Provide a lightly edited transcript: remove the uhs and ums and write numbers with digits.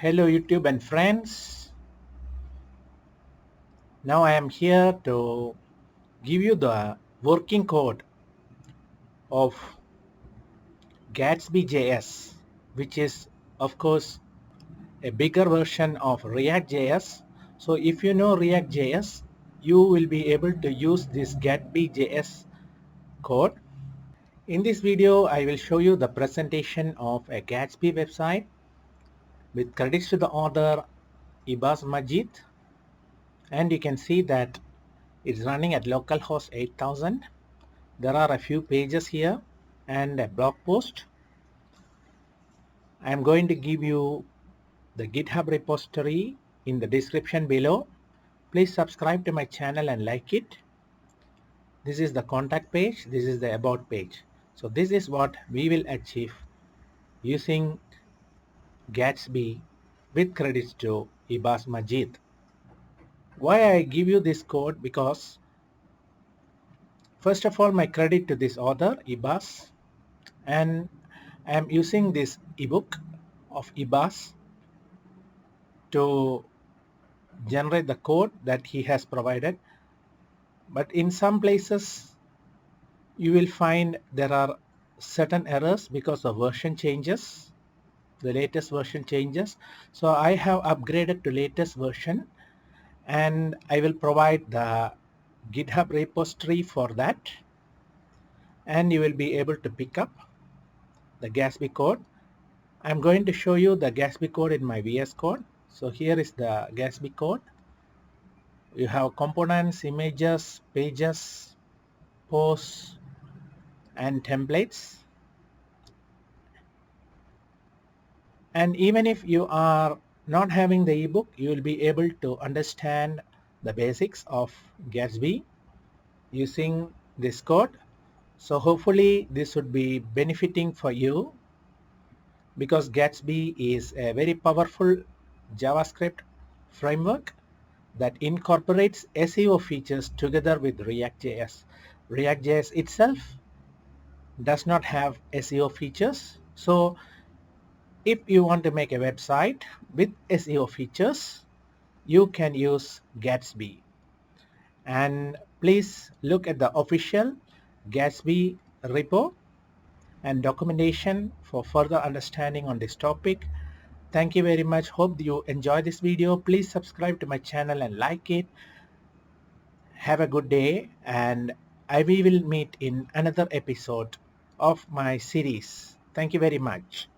Hello YouTube and friends. Now I am here to give you the working code of GatsbyJS, which is of course a bigger version of ReactJS. So if you know ReactJS, you will be able to use this GatsbyJS code. In this video, I will show you the presentation of a Gatsby website with credits to the author Ibas Majid, and you can see that it's running at localhost 8000. There are a few pages here and a blog post. I am going to give you the GitHub repository in the description below. Please subscribe to my channel and like it. This is the contact page. This is the about page. So this is what we will achieve using Gatsby with credits to Ibas Majid. Why I give you this code? Because first of all, my credit to this author Ibas, and I am using this ebook of Ibas to generate the code that he has provided. But in some places you will find there are certain errors because of version changes, the latest version changes. So I have upgraded to latest version, and I will provide the GitHub repository for that, and you will be able to pick up the Gatsby code. I'm going to show you the Gatsby code in my VS Code. So here is the Gatsby code. You have components, images, pages, posts, and templates. And even if you are not having the ebook, you will be able to understand the basics of Gatsby using this code. So hopefully this would be benefiting for you, because Gatsby is a very powerful JavaScript framework that incorporates SEO features together with ReactJS. ReactJS itself does not have SEO features. So if you want to make a website with SEO features, you can use Gatsby. And please look at the official Gatsby repo and documentation for further understanding on this topic. Thank you very much. Hope you enjoy this video. Please subscribe to my channel and like it. Have a good day, and we will meet in another episode of my series. Thank you very much.